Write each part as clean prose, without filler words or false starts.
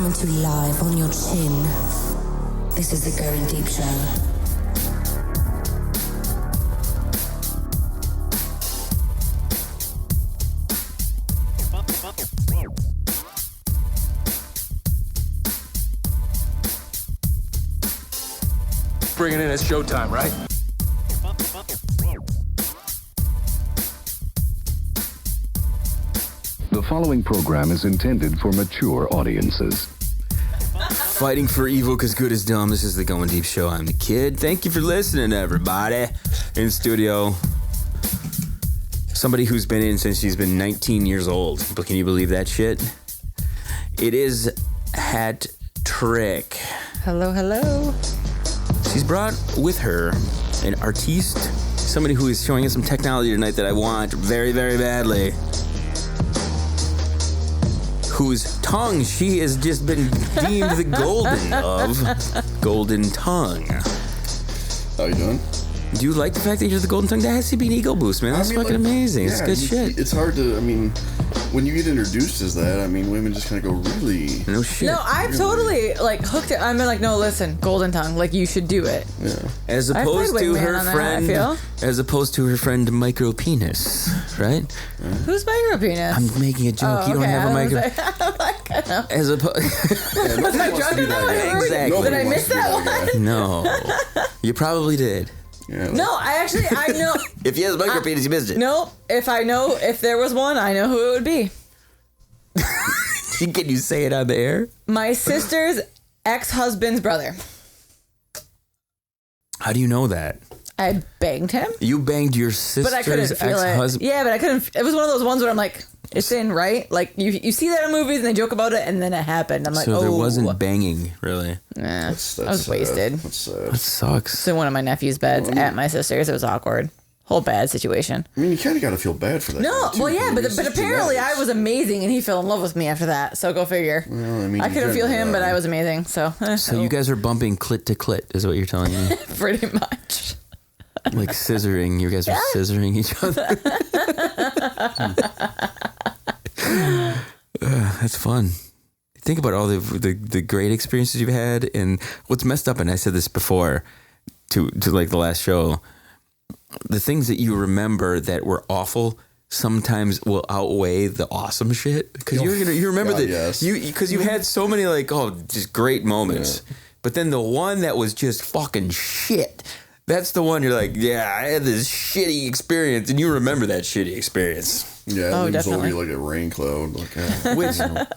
coming to you live on your chin. This is the Goin Deep Show. Bring it in, it's showtime, right? The following program is intended for mature audiences. Fighting for evil because good is dumb. This is the Goin Deep Show. I'm the Kid. Thank you for listening, everybody. In studio, somebody who's been in since she's been 19 years old. But can you believe that shit? It is Hat Trick. Hello, hello. She's brought with her an artiste, somebody who is showing us some technology tonight that I want very, very badly. Whose tongue she has just been deemed the golden of. Golden tongue. How you doing? Do you like the fact that you're the golden tongue? That has to be an ego boost, man. That's fucking amazing. Yeah, it's good shit. It's hard to, when you get introduced as that, women just kind of go, really? No shit. No, I've totally, hooked it. I'm like, no, listen, golden tongue, you should do it. Yeah. As opposed to her friend, as opposed to her friend micro penis, right? Who's micro penis? I'm making a joke. You don't have a micro. As opposed. Was I drunk enough? Exactly. Did I miss that one? No, you probably did. Yeah, No, I know. If he has a micro penis, you missed it. No, if there was one, I know who it would be. Can you say it on the air? My sister's ex-husband's brother. How do you know that? I banged him. You banged your But I couldn't sister's feel ex-husband? it. Yeah, but I couldn't. It was one of those ones where I'm like, it's in, right? You see that in movies and they joke about it and then it happened. I'm like, so oh. there wasn't banging, really. Nah, that's I was wasted. That's sad. That sucks. So one of my nephew's beds at my sister's. It was awkward. Whole bad situation. You kind of got to feel bad for that. No, guy, too, well, yeah, but it's apparently genetics. I was amazing and he fell in love with me after that. So go figure. Well, I couldn't feel him, but I was amazing. So So you guys are bumping clit to clit, is what you're telling me? pretty much. Like scissoring. You guys are scissoring each other. That's fun. Think about all the great experiences you've had, and what's messed up. And I said this before to the last show. The things that you remember that were awful sometimes will outweigh the awesome shit because you remember that because you had so many just great moments, but then the one that was just fucking shit. That's the one you're like, yeah, I had this shitty experience, and you remember that shitty experience. Yeah, it definitely. over you like a rain cloud.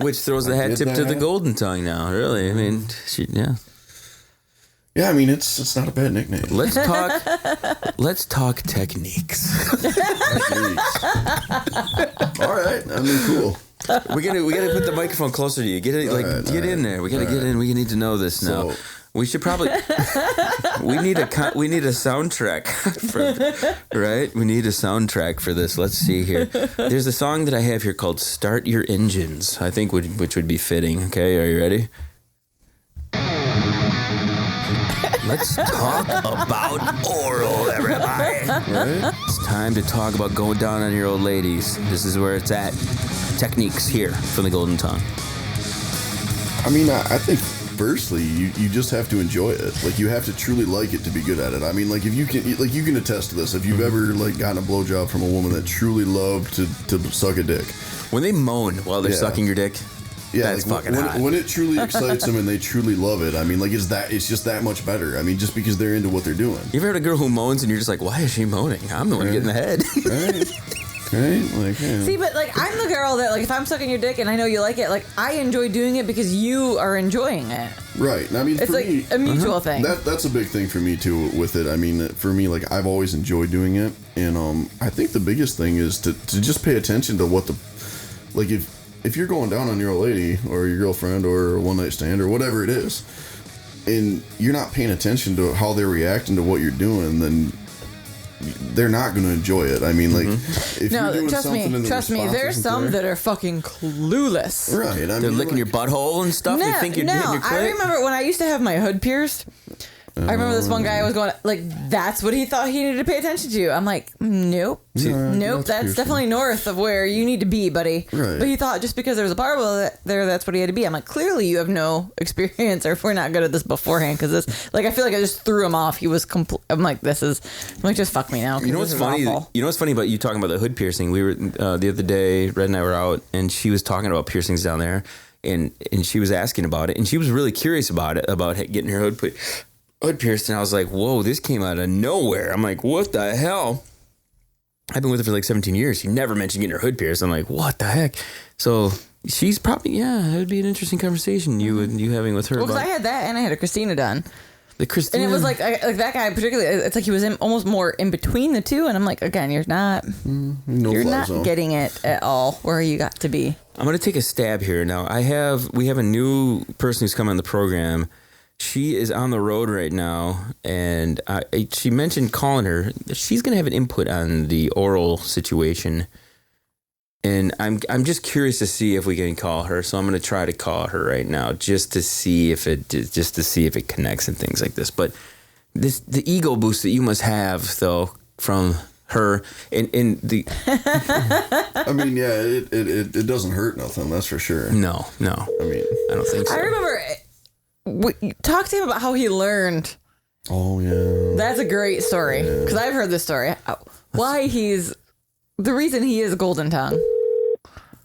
Which throws the hat tip to the golden tongue now, really. Yeah, it's not a bad nickname. Let's talk techniques. All right, cool. We gotta put the microphone closer to you. Get it, get in there. We gotta get in. We need to know this now. So, we should probably. we need a soundtrack right? We need a soundtrack for this. Let's see here. There's a song that I have here called "Start Your Engines." I think which would be fitting. Okay, are you ready? Let's talk about oral, everybody. right? It's time to talk about going down on your old ladies. This is where it's at. Techniques here from the Golden Tongue. I think firstly, you just have to enjoy it. You have to truly like it to be good at it. If you can attest to this. If you've ever gotten a blowjob from a woman that truly loved to suck a dick, When they moan while they're sucking your dick, that's fucking hot. When it truly excites them and they truly love it, it's just that much better. Just because they're into what they're doing. You ever heard a girl who moans and you're just like, why is she moaning? I'm the one getting the head. Right? See, but I'm the girl that if I'm sucking your dick and I know you like it, I enjoy doing it because you are enjoying it. Right. It's for me, a mutual thing. That's a big thing for me too with it. For me, I've always enjoyed doing it, and I think the biggest thing is to just pay attention to what if you're going down on your old lady or your girlfriend or a one night stand or whatever it is, and you're not paying attention to how they're reacting to what you're doing, then they're not going to enjoy it. If you're doing something in the trust me, there's some that are fucking clueless. Right. They're licking your butthole and stuff. No, They think you're hitting your clit. I remember when I used to have my hood pierced. I remember this one guy was going, like, that's what he thought he needed to pay attention to. I'm like, nope. Nope, that's definitely north of where you need to be, buddy. Right. But he thought just because there was a barbell there, that's what he had to be. I'm like, clearly you have no experience, or if we're not good at this beforehand, because this, like, I feel like I just threw him off. He was I'm like, just fuck me now. You know what's funny? Awful. You know what's funny about you talking about the hood piercing? We were, the other day, Red and I were out, and she was talking about piercings down there, and she was asking about it, and she was really curious about it, about getting her hood pierced, and I was like, whoa, this came out of nowhere. I'm like, what the hell? I've been with her for like 17 years. She never mentioned getting her hood pierced. I'm like, what the heck? So she's probably, it would be an interesting conversation you having with her. Well, because I had that and I had a Christina done. The Christina. And it was like that guy particularly, it's like he was almost more in between the two. And I'm like, again, you're not getting it at all where you got to be. I'm going to take a stab here. Now, we have a new person who's come on the program. She is on the road right now, and she mentioned calling her. She's going to have an input on the oral situation, and I'm just curious to see if we can call her. So I'm going to try to call her right now just to see if it connects and things like this. But the ego boost that you must have though from her and the. I mean, yeah, it doesn't hurt nothing. That's for sure. No. I mean, I don't think so. I remember. Talk to him about how he learned. Oh, yeah. That's a great story. Because I've heard this story. Why the reason he is Golden Tongue.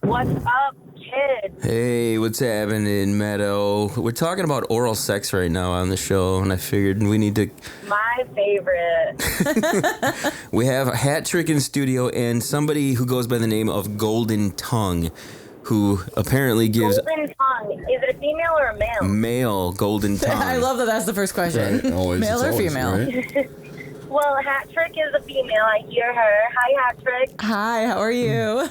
What's up, kid? Hey, what's happening, Meadow? We're talking about oral sex right now on the show, and I figured we need to... My favorite. We have a hat trick in studio and somebody who goes by the name of Golden Tongue, who apparently gives... Golden Tongue. Is it a female or a male? Male Golden Tongue. I love that that's the first question. Right. Always, male or female? Right? Well, Hat Trick is a female. I hear her. Hi, Hat Trick. Hi, how are you?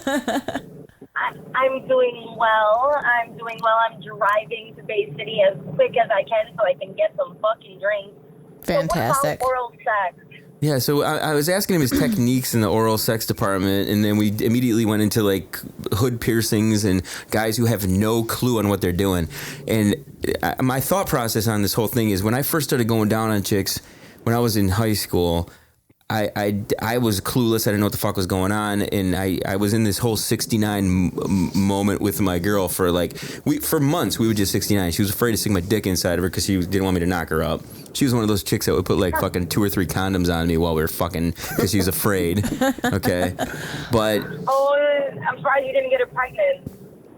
I'm doing well. I'm driving to Bay City as quick as I can so I can get some fucking drinks. Fantastic. So what about oral sex? Yeah, so I was asking him his techniques in the oral sex department, and then we immediately went into like hood piercings and guys who have no clue on what they're doing. And my thought process on this whole thing is when I first started going down on chicks when I was in high school, I was clueless. I didn't know what the fuck was going on, and I was in this whole 69 moment with my girl for for months. We would just 69. She was afraid to stick my dick inside of her because she didn't want me to knock her up. She was one of those chicks that would put fucking 2 or 3 condoms on me while we were fucking because she was afraid. Okay, but I'm sorry you didn't get her pregnant.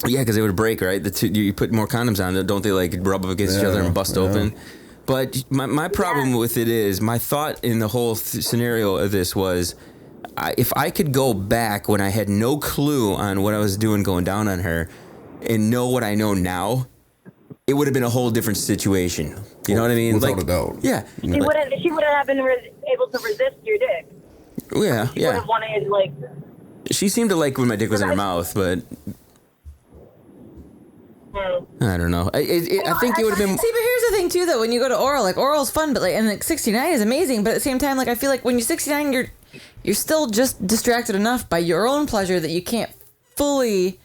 Yeah, because they would break, right? You put more condoms on, don't they rub up against each other and bust open? But my problem with it is, my thought in the whole scenario of this was, if I could go back when I had no clue on what I was doing going down on her and know what I know now, it would have been a whole different situation. You know what I mean? Without a doubt. Yeah. She wouldn't have been able to resist your dick. Yeah, She would have wanted, She seemed to like when my dick was in her mouth, but... I don't know. I think it would have been... See, but here's the thing, too, though. When you go to oral, oral's fun, but, 69 is amazing. But at the same time, I feel like when you're 69, you're still just distracted enough by your own pleasure that you can't fully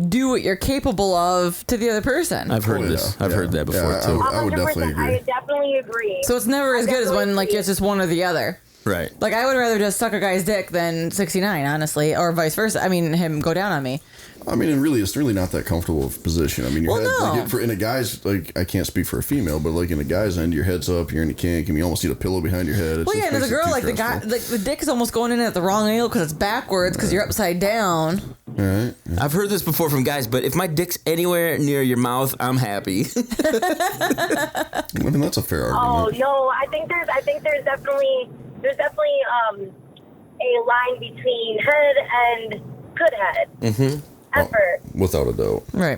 do what you're capable of to the other person. I've heard this. I've heard that before, too. I would definitely agree. I definitely agree. So it's never as good as when, it's just one or the other. Right. I would rather just suck a guy's dick than 69, honestly, or vice versa. I mean, him go down on me. I mean, it's really not that comfortable of a position. I mean, your head, in a guy's, I can't speak for a female, but in a guy's end, your head's up, you're in a kink, and you almost need a pillow behind your head. And as a girl, the guy, the dick is almost going in at the wrong angle because it's backwards because you're upside down. Right. Yeah. I've heard this before from guys, but if my dick's anywhere near your mouth, I'm happy. I mean, that's a fair argument. Oh no, I think there's definitely a line between head and good head. Mm-hmm. Effort. Without a doubt. Right.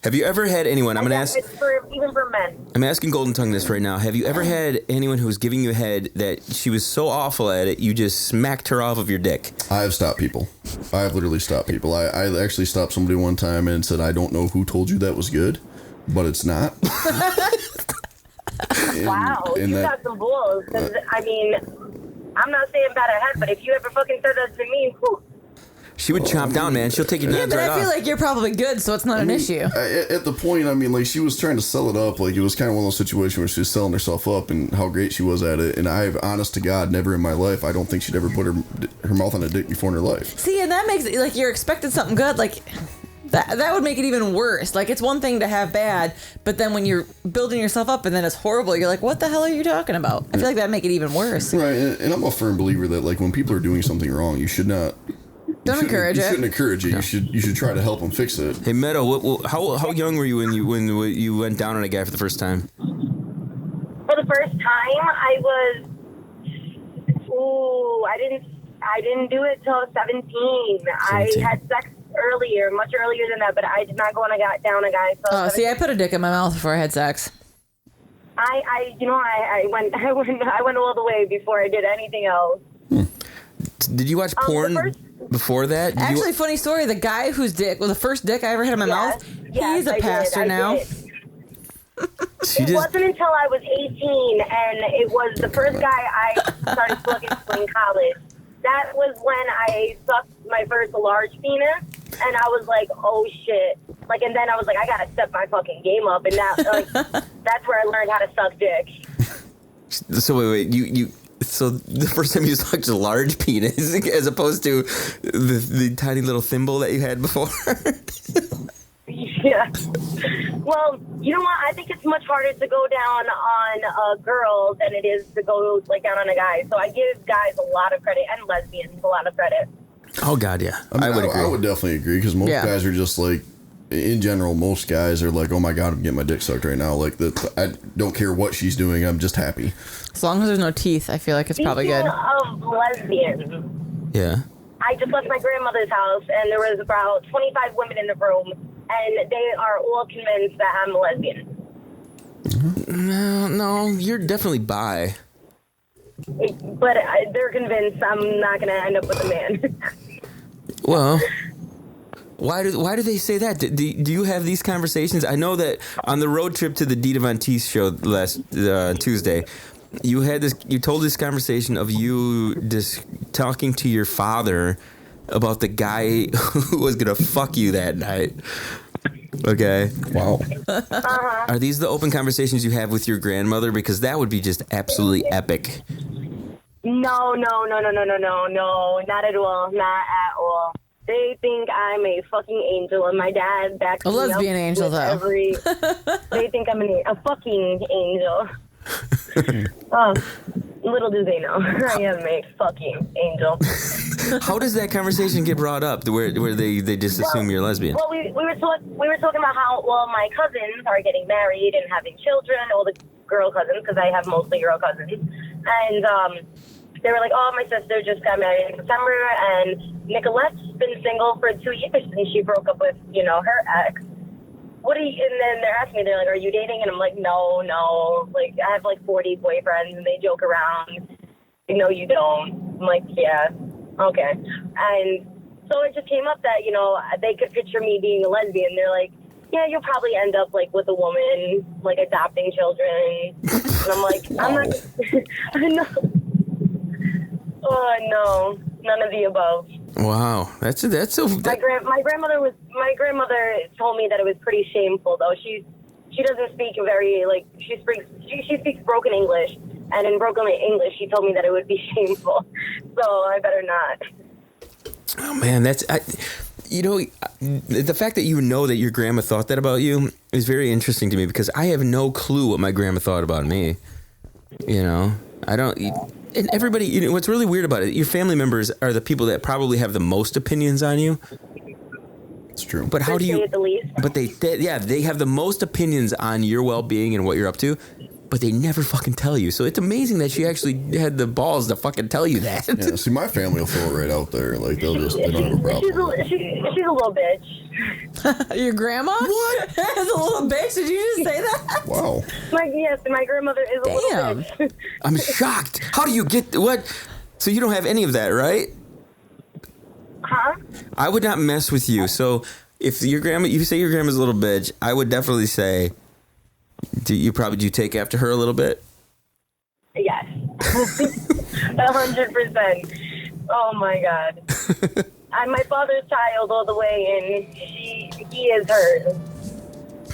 Have you ever had anyone? I'm going to ask. It's even for men. I'm asking Golden Tongue this right now. Have you ever had anyone who was giving you a head that she was so awful at it, you just smacked her off of your dick? I have stopped people. I have literally stopped people. I actually stopped somebody one time and said, "I don't know who told you that was good, but it's not." Wow, you got some balls. I mean, I'm not saying bad at head, but if you ever fucking said that to me, whew. She would chomp down, man. She'll take your Yeah, nuts but right I feel off. like you're probably good, so it's not an issue. At the point, I mean, like, she was trying to sell it up. Like, it was kind of one of those situations where she was selling herself up and how great she was at it. And I have, honest to God, never in my life, I don't think she'd ever put her mouth on a dick before in her life. See, and that makes it, like, you're expecting something good, like... That would make it even worse. Like, it's one thing to have bad, but then when you're building yourself up and then it's horrible, you're like, what the hell are you talking about? I feel like that'd make it even worse. Right, and I'm a firm believer that, like, when people are doing something wrong, you should not... Don't encourage it. You shouldn't encourage it. No. You should try to help them fix it. Hey, Meadow, how young were you when you went down on a guy for the first time? For the first time, I didn't do it till I was 17. I had sex much earlier than that, but I did not go on down a guy. Oh, see, I put a dick in my mouth before I had sex. I went all the way before I did anything else. Did you watch porn before that? Actually, funny story. The guy whose dick was the first dick I ever had in my mouth. He's a pastor now. It wasn't until I was 18, and it was the first guy I started fucking in college. That was when I sucked my first large penis, and I was like, oh shit. Like, and then I was like, I gotta step my fucking game up, and now, like, that's where I learned how to suck dick. So wait, so the first time you sucked a large penis as opposed to the tiny little thimble that you had before? Yeah. Well, you know what? I think it's much harder to go down on a girl than it is to go like down on a guy. So I give guys a lot of credit and lesbians a lot of credit. Oh God, yeah. I would agree. I would definitely agree because most guys are just like, in general, most guys are like, oh my God, I'm getting my dick sucked right now. Like, I don't care what she's doing. I'm just happy. As long as there's no teeth, I feel like it's probably good. Speaking of lesbians. Yeah. I just left my grandmother's house, and there was about 25 women in the room, and they are all convinced that I'm a lesbian. No, you're definitely bi. But they're convinced I'm not going to end up with a man. Well, why do they say that? Do you have these conversations? I know that on the road trip to the Dita Von Teese show last Tuesday, you told this conversation of you just talking to your father about the guy who was gonna fuck you that night. Okay. Wow. Are these the open conversations you have with your grandmother? Because that would be just absolutely epic. No, not at all, not at all. They think I'm a fucking angel, and my dad backs me up. A lesbian angel, though. They think I'm a fucking angel. Oh, little do they know, I am a fucking angel. How does that conversation get brought up? Where they just assume you're lesbian? Well, we were talking about how my cousins are getting married and having children, all the girl cousins, because I have mostly girl cousins, and they were like, oh, my sister just got married in December, and Nicolette's been single for 2 years since she broke up with her ex. And then they're asking me, they're like, are you dating? And I'm like, no. Like, I have like 40 boyfriends, and they joke around. No, you don't. I'm like, yeah, okay. And so it just came up that, they could picture me being a lesbian. They're like, yeah, you'll probably end up like with a woman, like adopting children. And I'm like, I'm not. Oh, no, none of the above. Wow, that's so. My grandmother told me that it was pretty shameful, though. She doesn't speak very she speaks broken English, and in broken English she told me that it would be shameful. So I better not. Oh man, the fact that you know that your grandma thought that about you is very interesting to me because I have no clue what my grandma thought about me. I don't. And everybody, what's really weird about it, your family members are the people that probably have the most opinions on you. It's true. But how do you? At the least. But they have the most opinions on your well-being and what you're up to, but they never fucking tell you. So it's amazing that she actually had the balls to fucking tell you that. Yeah, see, my family will throw it right out there. Like, they don't have a problem. She's a little bitch. Your grandma? What? As a little bitch? Did you just say that? Wow. My grandmother is a little bitch. I'm shocked. How do you get what? So you don't have any of that, right? Huh? I would not mess with you. So if you say your grandma's a little bitch, I would definitely say, do you take after her a little bit? Yes. 100%. Oh my God. I'm my father's child all the way, and he is hers.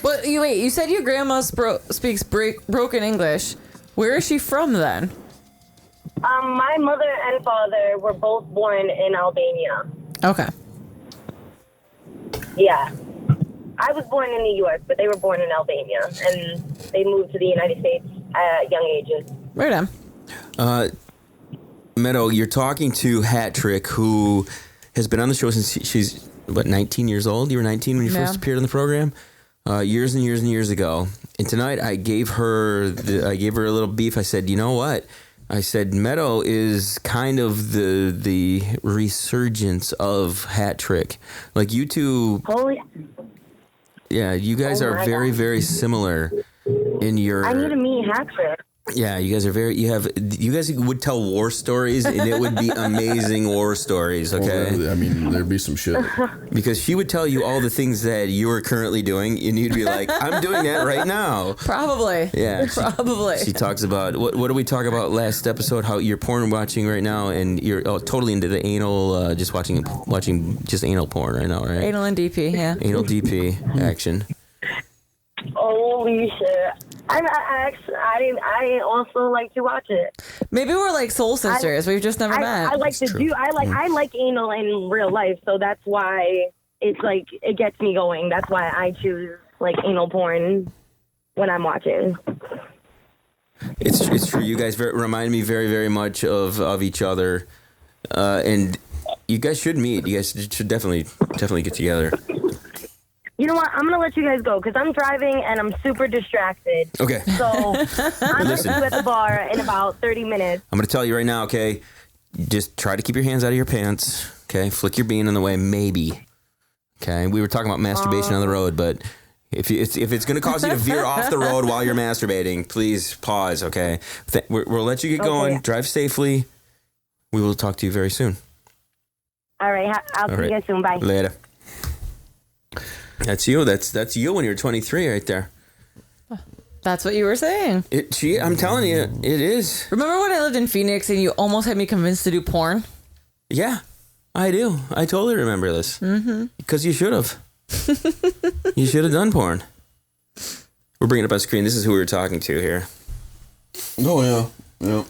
But you said your grandma speaks broken English. Where is she from then? My mother and father were both born in Albania. Okay. Yeah. I was born in New York, but they were born in Albania, and they moved to the United States at young ages. Right on. Meadow, you're talking to Hat Trick, who has been on the show since she's, 19 years old? You were 19 when you first appeared on the program? Years and years and years ago. And tonight I gave her a little beef. I said, you know what? I said, Meadow is kind of the resurgence of Hat Trick. Like you two... Holy... Yeah, you guys are very, very similar in your... I need to meet Hat Trick. Yeah, you guys are you guys would tell war stories, and it would be amazing war stories, okay? Well, I mean, there'd be some shit. Because she would tell you all the things that you are currently doing, and you'd be like, I'm doing that right now. Probably. Yeah. Probably. She talks about, what did we talk about last episode? How you're porn watching right now, and you're totally into the anal, just watching just anal porn right now, right? Anal and DP, yeah. Anal DP action. Holy shit. I also like to watch it. Maybe we're like soul sisters. We've just never met. I like anal in real life, so that's why it's like it gets me going. That's why I choose like anal porn when I'm watching. It's true. You guys remind me very, very much of each other, and you guys should meet. You guys should definitely get together. You know what? I'm going to let you guys go because I'm driving and I'm super distracted. Okay. So I'm going to see you at the bar in about 30 minutes. I'm going to tell you right now, okay? Just try to keep your hands out of your pants, okay? Flick your bean in the way, maybe. Okay? We were talking about masturbation on the road, but if it's going to cause you to veer off the road while you're masturbating, please pause, okay? We'll let you get going. Drive safely. We will talk to you very soon. All right. I'll see you guys soon. Bye. Later. That's you. That's you when you're 23 right there. That's what you were saying. I'm telling you, it is. Remember when I lived in Phoenix and you almost had me convinced to do porn? Yeah, I do. I totally remember this. Mm-hmm. Because you should have. You should have done porn. We're bringing it up on screen. This is who we were talking to here. Oh, yeah.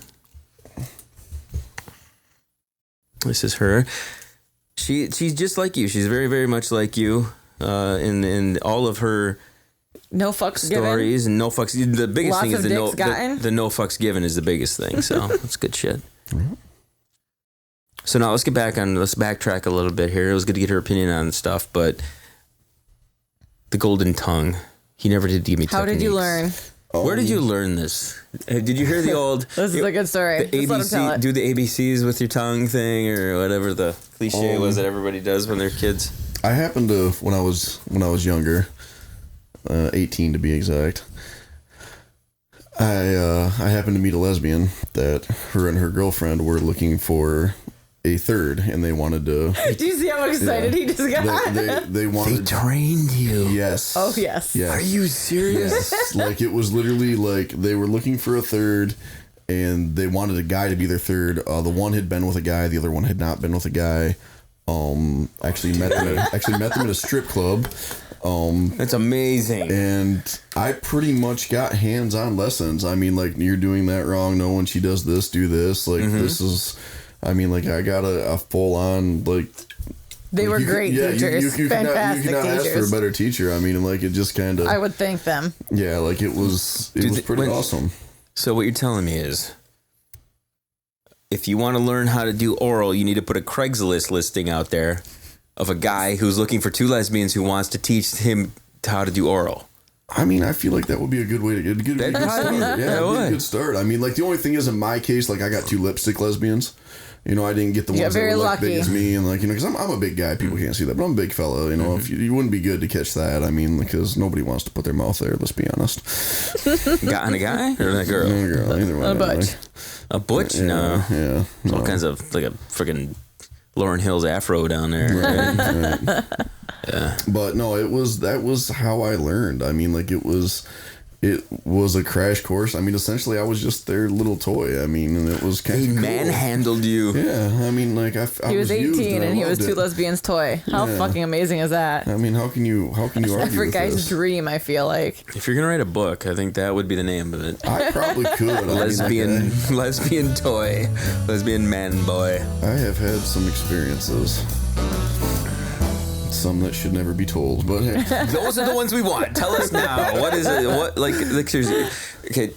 This is her. She's just like you. She's very, very much like you. In all of her no fucks stories given. And no fucks. The biggest Lots thing is the no fucks given is the biggest thing. So that's good shit. Mm-hmm. So now let's backtrack a little bit here. It was good to get her opinion on stuff, but the golden tongue. He never did give me. How did you learn? Where did you learn this? Did you hear the old? This is a good story. The ABC, do the ABCs with your tongue thing, or whatever the cliche was that everybody does when they're kids. I happened to when I was younger, 18 to be exact. I happened to meet a lesbian that her and her girlfriend were looking for a third, and they wanted to. Do you see how excited he just got? They wanted. They trained you. Yes. Oh yes. Are you serious? Yes. Like it was literally like they were looking for a third, and they wanted a guy to be their third. The one had been with a guy, the other one had not been with a guy. Actually met them at a strip club. That's amazing. And I pretty much got hands-on lessons. I mean, like, you're doing that wrong. No, when she does this, do this. Like, this is. I mean, like, I got a full-on like. They were great teachers. You Fantastic cannot ask for a better teacher. I mean, like, it just kind of. I would thank them. Yeah, like it was pretty awesome. So what you're telling me is, if you want to learn how to do oral, you need to put a Craigslist listing out there of a guy who's looking for two lesbians who wants to teach him how to do oral. I mean, I feel like that would be a good way to get a good start. Yeah, it'd be a good start. I mean, like the only thing is, in my case, like I got two lipstick lesbians. You know, I didn't get the ones that were like big as me, and like, you know, because I'm a big guy. People can't see that, but I'm a big fella. You know, if you wouldn't be good to catch that. I mean, because nobody wants to put their mouth there. Let's be honest. Got a guy or a girl? No girl, either way. A butch. A butch? Yeah, no. Yeah. There's all kinds of like a freaking Lauryn Hill's afro down there. Right? Yeah. But no, that was how I learned. I mean, like it was it was a crash course. I mean, essentially, I was just their little toy. I mean, and it was kind of cool. Manhandled you. Yeah, I mean, like he was 18 and he was two lesbians' toy. How fucking amazing is that? I mean, how can you argue every with guy's this? dream? I feel like If you're gonna write a book, I think that would be the name of it. I probably could. Lesbian toy, lesbian man boy. I have had some experiences. Some that should never be told, but hey. Those are the ones we want. Tell us now. What is it? What like seriously? Okay,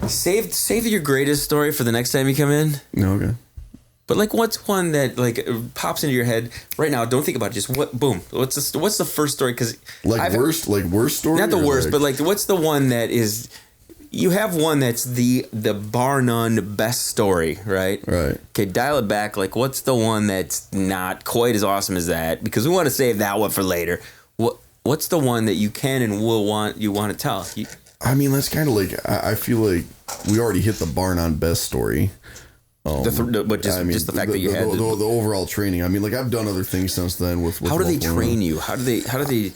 save your greatest story for the next time you come in. Okay. But like, what's one that like pops into your head right now? Don't think about it. Just what? Boom. What's the first story? Because worst story. Not the worst, but like, what's the one that is? You have one that's the bar none best story, right? Right. Okay, dial it back. Like, what's the one that's not quite as awesome as that? Because we want to save that one for later. What's the one that you can and will want to tell? I mean, that's kind of like I feel like we already hit the bar none best story. But just the fact that you had the overall training. I mean, like I've done other things since then. With how do they train you? How do they?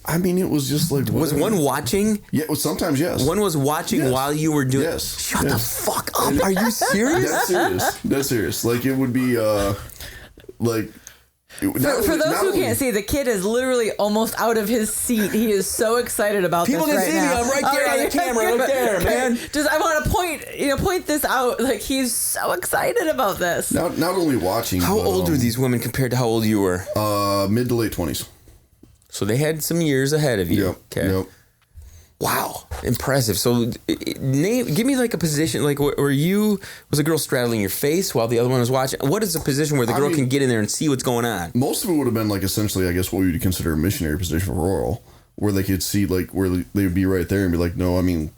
I mean, it was just like was one watching? Yeah, well, sometimes yes. One was watching while you were doing. Yes. Shut the fuck up! Are you serious? That's serious. Like it would be like. For those who can't see, the kid is literally almost out of his seat. He is so excited about People this right can see now. me. I'm right there on the camera, right there, man. Just I want to point this out. Like he's so excited about this. Not only watching. How old were these women compared to how old you were? Mid to late 20s. So they had some years ahead of you. Yep. Okay. Yep. Wow, impressive. So, give me like a position. Like, was a girl straddling your face while the other one was watching? What is the position where the girl can get in there and see what's going on? Most of it would have been like essentially, I guess, what we would consider a missionary position for oral, where they could see like where they would be right there and be like, no, I mean,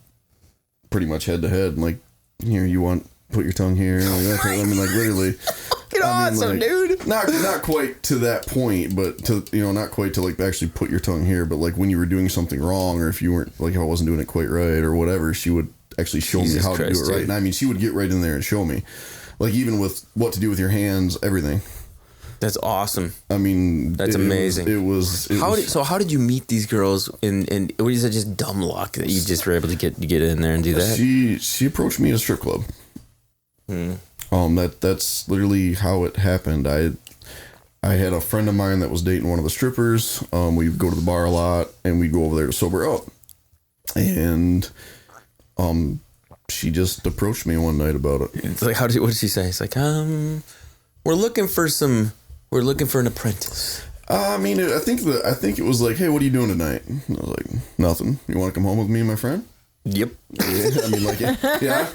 pretty much head to head, and like, here, you want put your tongue here. Like, I mean, like literally. Awesome, dude. Not quite to that point, but not quite to like actually put your tongue here, but like when you were doing something wrong, or if you weren't like, if I wasn't doing it quite right or whatever, she would actually show me how to do it right. And I mean, she would get right in there and show me, like even with what to do with your hands, everything. That's awesome. I mean, that's amazing. How did you meet these girls? And was it just dumb luck that you just were able to get in there and do that? She approached me at a strip club. That's literally how it happened. I had a friend of mine that was dating one of the strippers. We'd go to the bar a lot, and we'd go over there to sober up. And she just approached me one night about it. It's like, what did she say? It's like, we're looking for an apprentice. I mean, I think it was like, hey, what are you doing tonight? And I was like, nothing. You want to come home with me and my friend? Yep. Yeah, I mean, like, yeah.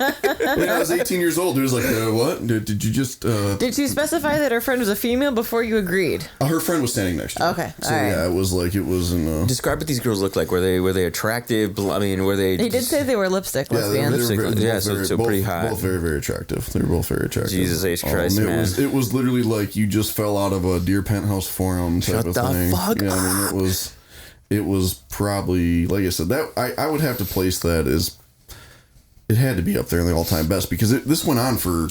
When I was 18 years old, it was like, what? Did you just... Did she specify that her friend was a female before you agreed? Her friend was standing next to her. Okay, so yeah, it was like, it wasn't... Describe what these girls looked like. Were they attractive? I mean, were they... He did say they were lipstick lesbians. So pretty hot. Both very, very attractive. They were both very attractive. Jesus H. Christ, man. It was literally like you just fell out of a Deer Penthouse Forum type of thing. Shut the fuck up. I mean, it was probably, like I said, that I would have to place that as... It had to be up there in the all-time best because this went on for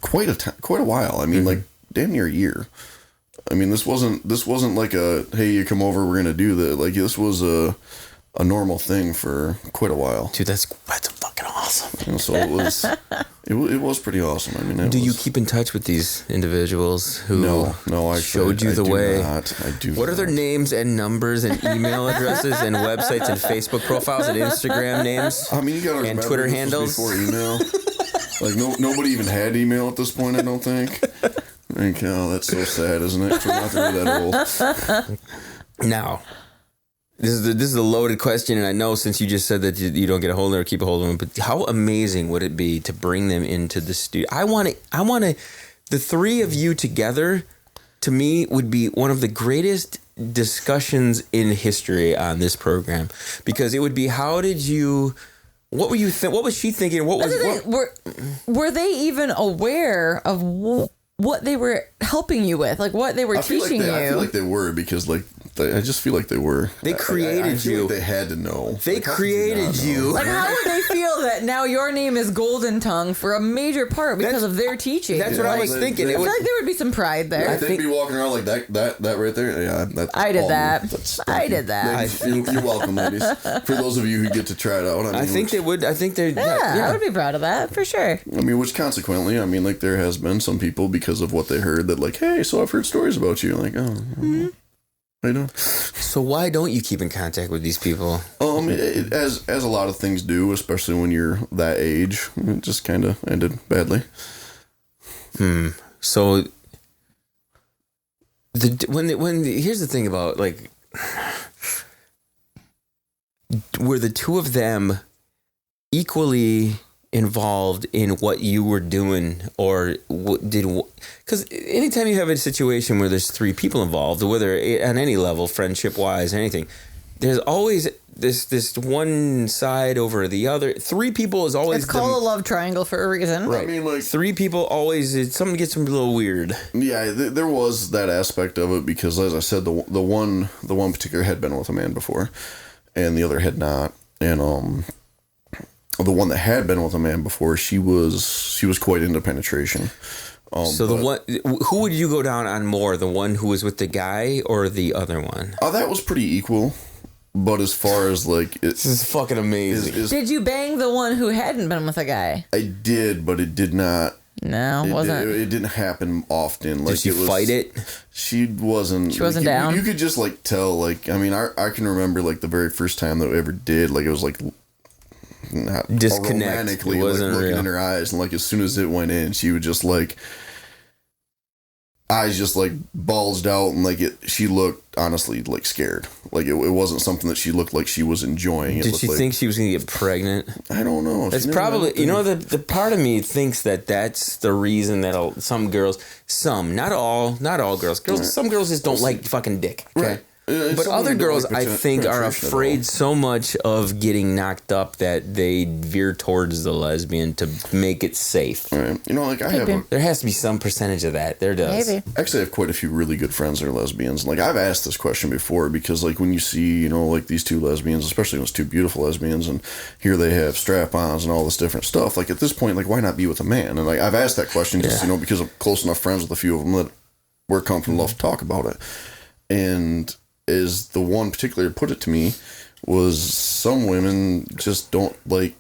quite a while. I mean, like damn near a year. I mean, this wasn't like a, hey, you come over, we're gonna do that. Like this was a normal thing for quite a while. Dude, that's fucking awesome. And so it was pretty awesome. I mean, you keep in touch with these individuals who no, showed you the way? I do. What are their names and numbers and email addresses and websites and Facebook profiles and Instagram names? I mean, you got and Twitter handles before email. Like nobody even had email at this point. I don't think. Like, oh, that's so sad, isn't it? We're not really that old. Now, this is a loaded question, and I know since you just said that you don't get a hold of them or keep a hold of them, but how amazing would it be to bring them into the studio? I want to, the three of you together, to me, would be one of the greatest discussions in history on this program, because it would be, what were you what was she thinking? Were they even aware of what they were helping you with, like what they were teaching you? I feel like they were, because like I just feel like they were. They created I feel you. Like they had to know. They created you. Like, how would they feel that now your name is Golden Tongue for a major part because of their teaching? That's what I was thinking. I feel like there would be some pride there. They'd be walking around like that right there. Yeah, that's I did all that. That's, I did that. You're welcome, ladies. For those of you who get to try it out. I think they would. I think they're. Yeah, I would be proud of that for sure. I mean, which consequently, I mean, like there has been some people because of what they heard that like, hey, so I've heard stories about you. Like, oh, I know. So why don't you keep in contact with these people? As a lot of things do, especially when you're that age, it just kind of ended badly. So here's the thing about like, were the two of them equally involved in what you were doing, or because anytime you have a situation where there's three people involved, whether on any level, friendship wise, anything, there's always this one side over the other. Three people is always it's called a love triangle for a reason. Right. I mean, like three people always something gets a little weird. Yeah, there was that aspect of it because, as I said, the one particular had been with a man before, and the other had not, and the one that had been with a man before, she was quite into penetration. So the one, who would you go down on more? The one who was with the guy or the other one? Oh, that was pretty equal. But as far as like, this is fucking amazing. Did you bang the one who hadn't been with a guy? I did, but it did not. No, wasn't. It didn't happen often. Like, did she fight it? She wasn't. She wasn't down. You could just like tell. Like, I mean, I can remember like the very first time that we ever did. Like, it was like not disconnect. Romantically, it wasn't like, looking real. in her eyes, and like as soon as it went in, she would just like eyes just like bulged out, and like she looked honestly like scared. Like it wasn't something that she looked like she was enjoying. Did she think she was going to get pregnant? I don't know. That's probably, the part of me thinks that's the reason that some girls, not all girls, some girls just don't like fucking dick. Okay? Right. But other girls, I think, are afraid so much of getting knocked up that they veer towards the lesbian to make it safe. Right. There has to be some percentage of that. There does. Maybe. Actually, I have quite a few really good friends that are lesbians. Like, I've asked this question before because, like, when you see, like these two lesbians, especially when it's two beautiful lesbians, and here they have strap-ons and all this different stuff. Like, at this point, like, why not be with a man? And like, I've asked that question just, because I'm close enough friends with a few of them that we're comfortable enough to talk about it. And is the one particular put it to me was some women just don't like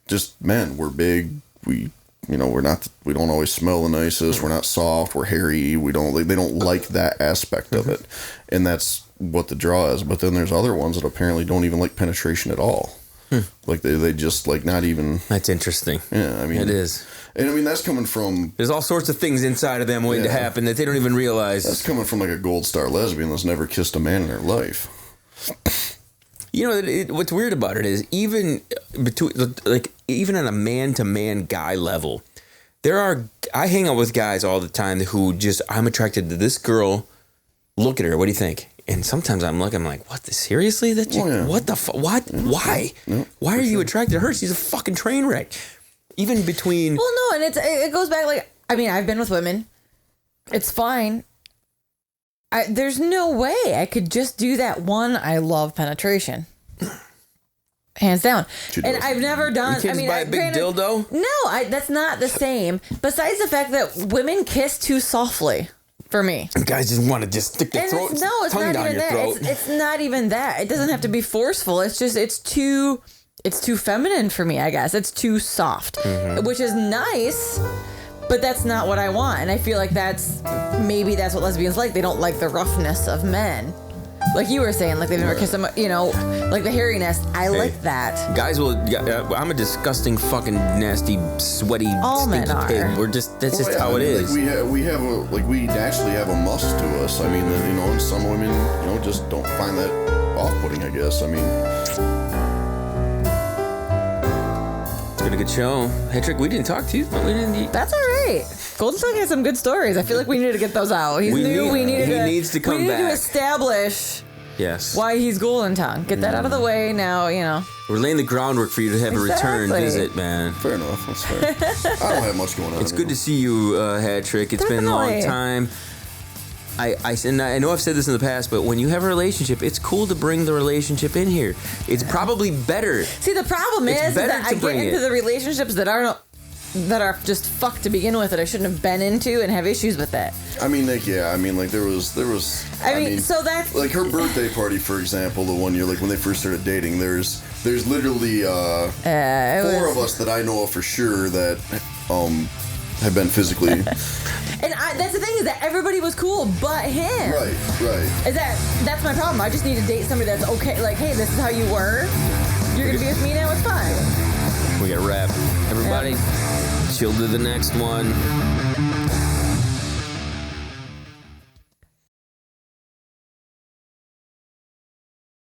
just men. We're big. We we don't always smell the nicest. We're not soft. We're hairy. They don't like that aspect of it. And that's what the draw is. But then there's other ones that apparently don't even like penetration at all. Like they just like not even. That's interesting. Yeah, I mean it is. And I mean that's coming from. There's all sorts of things inside of them waiting to happen that they don't even realize. That's coming from like a gold star lesbian that's never kissed a man in her life. What's weird about it is even on a man-to-man guy level, I hang out with guys all the time who just, I'm attracted to this girl. Look at her. What do you think? And sometimes I'm like, what? Seriously? What the fuck? What? Why? No, why are you attracted to her? She's a fucking train wreck. Even between. Well, no, and it goes back like, I mean, I've been with women. It's fine. There's no way I could just do that one. I love penetration. Hands down. And I've never done. You can't just buy a big dildo? No, that's not the same. Besides the fact that women kiss too softly for me. Guys just want to just stick their tongue down your throat. It's not even that. It doesn't have to be forceful. It's just it's too feminine for me, I guess. It's too soft, which is nice. But that's not what I want. And I feel like maybe that's what lesbians like. They don't like the roughness of men. Like you were saying, like they've never kissed them, like the hairiness. I like that. Guys I'm a disgusting, fucking, nasty, sweaty, all men are. pig. That's just how it is. We naturally have a must to us. I mean, and some women, just don't find that off-putting, I guess. I mean. It's been a good show. Hey, Trick, we didn't talk to you. That's all right. Golden Tongue has some good stories. I feel like we needed to get those out. He needs to come back. We need to establish why he's Golden Tongue. Get that out of the way now, We're laying the groundwork for you to have a return visit, man. Fair enough. That's fair. I don't have much going on. It's good to see you, Hat Trick. It's been a long time. and I know I've said this in the past, but when you have a relationship, it's cool to bring the relationship in here. It's probably better. See, the problem is that I get into the relationships that are just fucked to begin with that I shouldn't have been into and have issues with that. I mean, like, yeah, I mean, like, there was. I mean, so that's like her birthday party, for example, the one year, like when they first started dating. There's literally 4 of us that I know of for sure that have been physically. And that's the thing, is that everybody was cool but him. Right. Is that's my problem. I just need to date somebody that's okay. Like, hey, this is how you were. You're gonna be with me now. It's fine. We got to wrap. Everybody, chill to the next one.